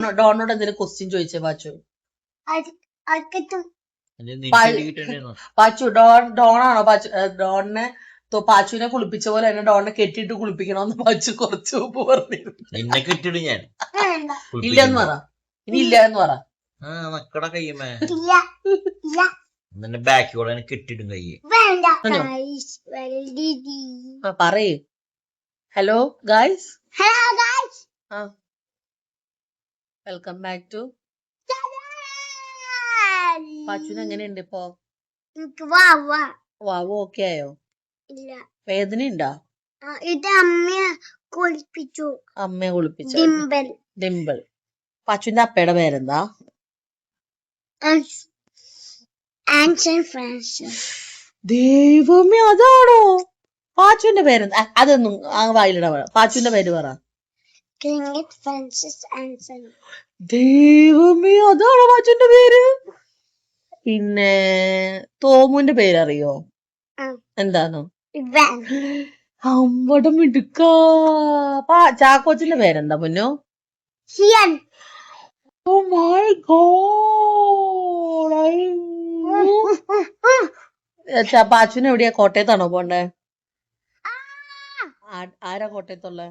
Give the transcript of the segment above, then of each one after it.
ഡോണിനോട് എന്തെങ്കിലും ക്വസ്റ്റ്യൻ ചോദിച്ചേ പാച്ചു? പാച്ചു ഡോണാണോ ഡോണിനെ പാച്ചുവിനെ കുളിപ്പിച്ച പോലെ തന്നെ ഡോണിനെ കെട്ടിയിട്ട് കുളിപ്പിക്കണമെന്ന് പാച്ചു കുറച്ച് മുമ്പ് പറഞ്ഞിരുന്നു. നിന്നെ കെട്ടിട്ട് ഞാൻ ഇല്ലെന്ന് പറ, ഇനി ഇല്ല എന്ന് പറ. മക്കളുടെ കയ്യമ്മേ നിന്നെ ബാക്കിയോടെ കെട്ടിടും കയ്യ്. പറയേ. Hello guys, welcome back to. പാച്ചുന് എങ്ങനെയുണ്ട് ഇപ്പൊ? വാവു ഓക്കെ ആയോ? വേദന ഉണ്ടോ? അമ്മയെ കുളിപ്പിച്ചു. അമ്മയെ കുളിപ്പിച്ചു. ഡിംപിൾ. പാച്ചുന്റെ അപ്പയുടെ പേരെന്താ? ദൈവമേ, അതാണോ പാച്ചുവിന്റെ പേരെന്താ? അതൊന്നും വായിലിട. പാച്ചുവിന്റെ പേര് പറ. ദൈവമേ, അതാണോ പാച്ചുവിന്റെ പേര്? പിന്നെ തോമുവിന്റെ പേരറിയോ? എന്താണോ? അമ്പടം മിടുക്ക. ചാക്കോച്ചിന്റെ പേരെന്താ പൊന്നോ? Oh my God. പാച്ചുന് എവിടെയാ? കോട്ടയത്താണോ പോണ്ടേ? ആരാ കോട്ടയത്തുള്ള?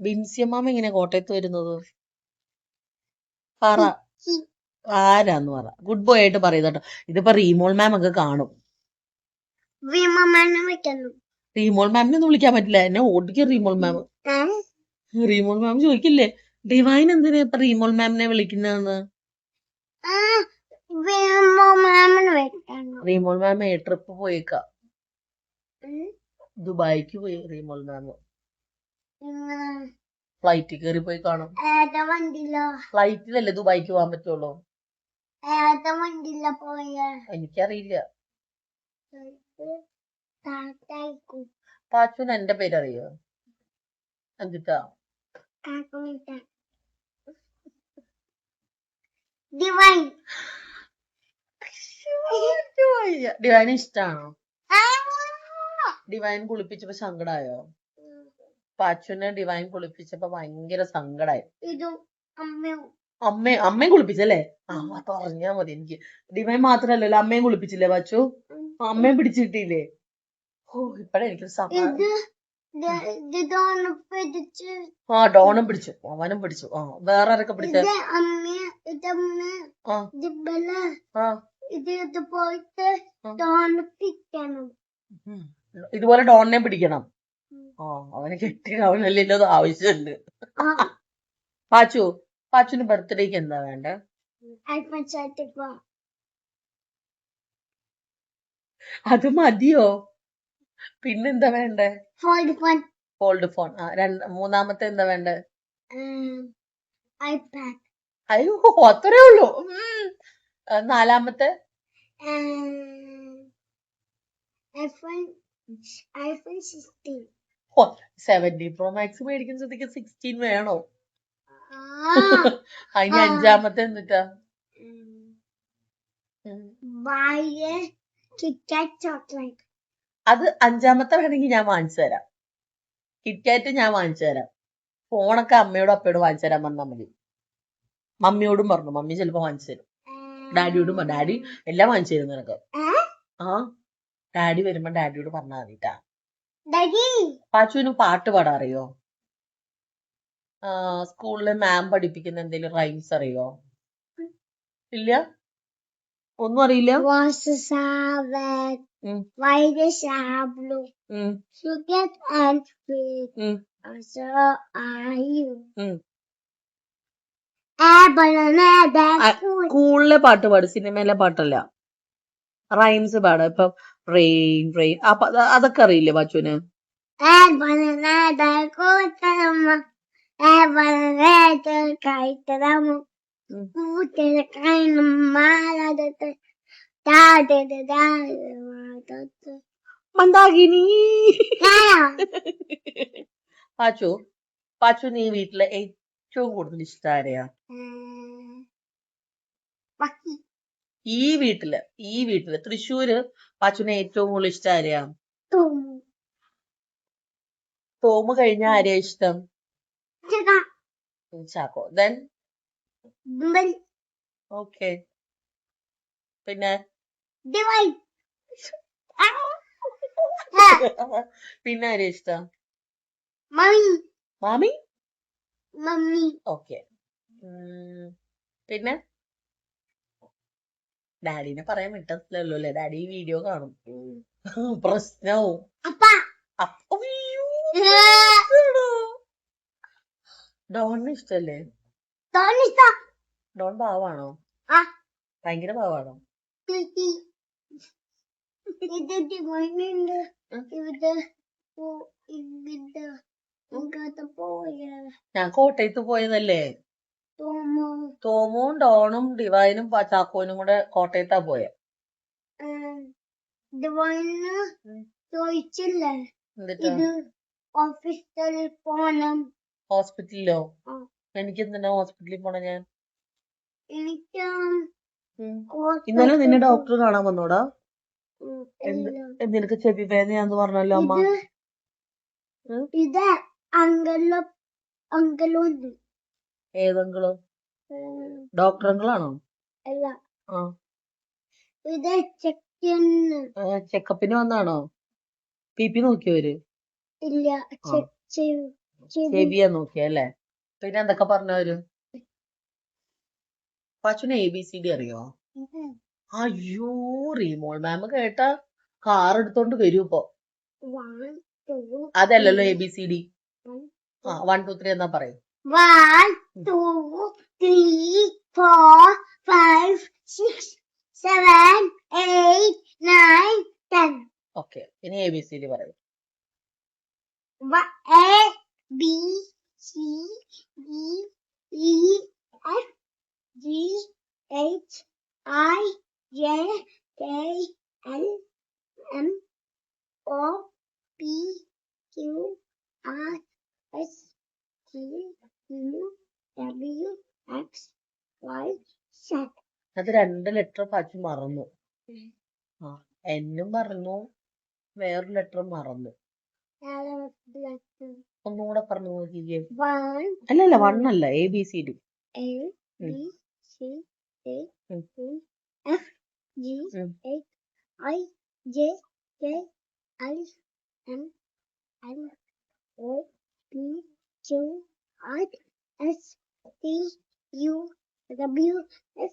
ബിൻസിയമ്മാമ എങ്ങനെ കോട്ടയത്ത് വരുന്നത്? പറ, ആരാന്ന് പറ. ഗുഡ് ബോയ് ആയിട്ട് പറയുന്നട്ടോ. ഇതിപ്പോ റീമോൾ മാം ഒക്കെ കാണും. റീമോൾ മാമിനെ ഒന്നും വിളിക്കാൻ പറ്റില്ല, എന്നെ ഓടിക്കും റീമോൾ മാം. റീമോൾ മാം ചോദിക്കില്ലേ ഡിവൈൻ എന്തിനാ ഇപ്പൊ റീമോൾ മാമിനെ വിളിക്കുന്നതെന്ന്? റീമോൾ മാം ട്രിപ്പ് പോയേക്ക, ദുബായിക്ക് പോയി. റീമോൾ മാം ഫ്ലൈറ്റിൽ കയറി പോയി കാണും. ഫ്ലൈറ്റിലല്ലേ ദുബായിക്ക് പോകാൻ പറ്റുള്ളൂ? എനിക്കറിയില്ല. പാച്ചുന് എന്റെ പേരറിയോ? എന്നിട്ടാ ഡിവൈൻ ഇഷ്ടാണോ? ഡിവൈൻ കുളിപ്പിച്ചപ്പോ സങ്കടായോ? പാച്ചുനെ ഡിവൈൻ കുളിപ്പിച്ചപ്പോ ഭയങ്കര സങ്കടായി. അമ്മയും കുളിപ്പിച്ചല്ലേ? പറഞ്ഞാ മതി എനിക്ക്. ഡിവൈൻ മാത്രല്ലല്ലോ, അമ്മയും കുളിപ്പിച്ചില്ലേ പാച്ചു? അമ്മയും പിടിച്ചിട്ടില്ലേ? ഓ, ഇപ്പഴേ എനിക്കൊരു സമാധാനം. ഡോണും പിടിച്ചു, അവനും പിടിച്ചു. വേറെ ആരൊക്കെ പിടിച്ച? ഇതുപോലെ ഡോണിനെ പിടിക്കണം. അവനെ കെട്ടി അവനല്ലേ അത് ആവശ്യമുണ്ട്. പാച്ചുന് ബർത്ത്ഡേക്ക് എന്താ വേണ്ടേ? അത് മതിയോ? പിന്നെന്താ വേണ്ടേ? Fold phone. മൂന്നാമത്തെ എന്താ വേണ്ടേ? അയ്യോ, അത്രേ ഉള്ളൂ. നാലാമത്തെ? 17 Pro Max മേടിക്കുന്ന സ്ഥിതിക്ക് 16 വേണോ? അതിന് അഞ്ചാമത്തെ എന്നിട്ടാ? അത് അഞ്ചാമത്തെ വേണമെങ്കിൽ ഞാൻ വാങ്ങിച്ചു തരാം. കിറ്റ്കാറ്റ് ഞാൻ വാങ്ങിച്ചു തരാം. ഫോണൊക്കെ അമ്മയോടും അപ്പയോടും വാങ്ങിച്ചു തരാൻ പറഞ്ഞാൽ മതി. മമ്മിയോടും പറഞ്ഞു, മമ്മി ചിലപ്പോ വാങ്ങിച്ചു തരും. ഡാഡിയോടും, ഡാഡി എല്ലാം വാങ്ങിച്ചു തരും നിനക്ക്. ഡാഡി വരുമ്പോ ഡാഡിയോട് പറഞ്ഞാൽ മതിട്ടാ. പാച്ചുവിന് പാട്ട് പാടാൻ അറിയോ? സ്കൂളില് മാം പഠിപ്പിക്കുന്ന എന്തെങ്കിലും റൈംസ് അറിയോ? ഇല്ല, ഒന്നും അറിയില്ല. സ്കൂളിലെ പാട്ട് പാടും, സിനിമയിലെ പാട്ടല്ല. റൈംസ് പാടാം. ഇപ്പൊ റെയിൻ റെയിൻ അതൊക്കെ അറിയില്ലേ പാച്ചുവിന്? മന്ദാകിനി. പാച്ചുന് ഈ വീട്ടിലെ ഏറ്റവും കൂടുതൽ ഇഷ്ടം ആരെയാ? ഈ വീട്ടില് തൃശ്ശൂര് പാച്ചുന് ഏറ്റവും കൂടുതൽ ഇഷ്ടം ആരെയാ? തോമു കഴിഞ്ഞ ആരെയാ ഇഷ്ടം? Chacko then Bel. ഓക്കെ പിന്നെ Divide. പിന്നെ ആരെയാ ഇഷ്ടം Mommy. മാമി Mommy. ഓക്കെ പിന്നെ ഡാഡിനെ പറയാൻ വിട്ടല്ലോ അല്ലേ ഡാഡി ഈ വീഡിയോ കാണും പ്രശ്നവും Appa. ഡോണിന് ഇഷ്ടല്ലേ Tonista. Don പാവാണോ Ah. ഭയങ്കര പാവാണോ Titi. ഇത് ഡിവൈനുണ്ട് ഇവിടെ ഇവിടെ ഇങ്ങോട്ട് പോയ ഞാൻ കോട്ടയത്ത് പോയതല്ലേ തോമോ തോമും ഡോണും ഡിവൈനും ചാക്കോനും കൂടെ കോട്ടയത്താ പോയെ ഡിവൈന് ചോദിച്ചില്ലേ എന്നിട്ട് ഇത് ഓഫീസിൽ പോണം ഹോസ്പിറ്റലിലോ ആ. എനിക്ക് എന്തിനാ ഹോസ്പിറ്റലിൽ പോണ ഞാൻ എനിക്ക് ഇന്നലെ നിന്നെ ഡോക്ടർ കാണാൻ വന്നോടാ ഇല്ല. നിനക്ക് ചെവി വേദനയാന്ന് പറഞ്ഞല്ലോ അമ്മ ഇത് അങ്കലുണ്ട് ഏതെങ്കിലും ഡോക്ടർ അങ്കിളാണോ അല്ല ആ ഇത് ചെക്ക് ചെക്കപ്പിന് വന്നാണോ പി നോക്കിയവര് ഇല്ല ചെക്ക് ചെയ്തു ചെവിയാ നോക്കിയല്ലേ പിന്നെ എന്തൊക്കെ പറഞ്ഞവര് പച്ചുന് ABCD അറിയോ അയ്യോ റീമോൾ മാം കേട്ടാ കാർ എടുത്തോണ്ട് വരൂ ഇപ്പൊ അതല്ലല്ലോ ABCD ആ 1 2 3 എന്നാ പറയും 1 2 3 4 5 6 7 8 9 10 ഓക്കെ ഇനി ABCD പറയും A B C D E F G H I J K L M O P Q R S T U W X Y Z. അത് 2 ലെറ്റർ പച്ചു മറന്നു ആ എന്നും മറന്നു വേറൊരു ലെറ്റർ മറന്നു ഒന്നുകൂടെ പറഞ്ഞു നോക്കിക്കേ 1 അല്ലല്ല 1 അല്ല ABCD A B C D E F G H I J K L M N O P Q R S T U W X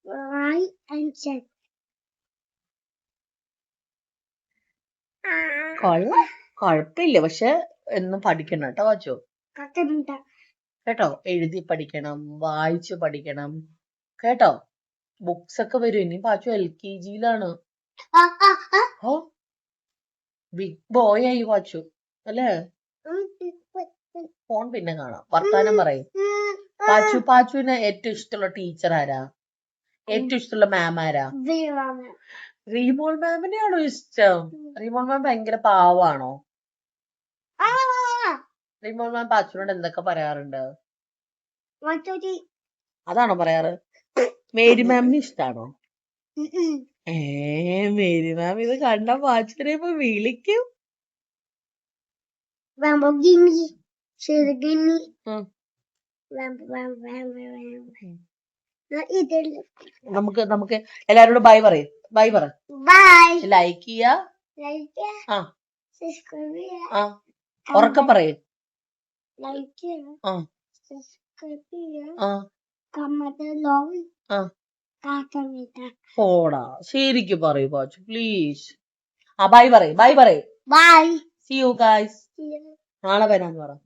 Y and Z. കുഴപ്പമില്ല പക്ഷെ എന്നും പഠിക്കണം കേട്ടോ വാച്ചോ കക്കണ്ട കേട്ടോ എഴുതി പഠിക്കണം വായിച്ചു പഠിക്കണം കേട്ടോ ബുക്സ് ഒക്കെ വരും ഇനി പാച്ചു LKG-യിലാണ് ഓ ബിഗ് ബോയ് ആയി വാച്ചു അല്ലേ ഫോൺ പിന്നെ കാണാം വർത്താനം പറയും പാച്ചുവിന് ഏറ്റവും ഇഷ്ടമുള്ള ടീച്ചർ ആരാ ഏറ്റവും ഇഷ്ടമുള്ള മാം ആരാ റീമോൾ മാമിനെയാണോ ഇഷ്ടം റീമോൾ മാം ഭയങ്കര പാവാണോ റീമോൾ മാം പാച്ചുവിനോട് എന്തൊക്കെ പറയാറുണ്ട് അതാണോ പറയാറ് മേരി മാമിന് ഇഷ്ടാണോ മേരി മാം ഇത് കണ്ട പാച്ചുവിനെ ഇപ്പൊ വിളിക്കും Lamborghini, Lamborghini, ഉം. ഇതില്ല. നമുക്ക് എല്ലാരോടും ബൈ പറയും ബൈ പറ Bye. ലൈക്ക് ചെയ്യാ Like, ആ subscribe, ആ ഉറക്കെ പറയും like, ആ subscribe, ആ comment below, ആ comment. പോടാ ശരിക്കും പറയൂ പാച്ചു പ്ലീസ് ആ ബൈ പറയും ബൈ പറയും Bye. C you guys See you. നാളെ വരാന്ന് പറയൂ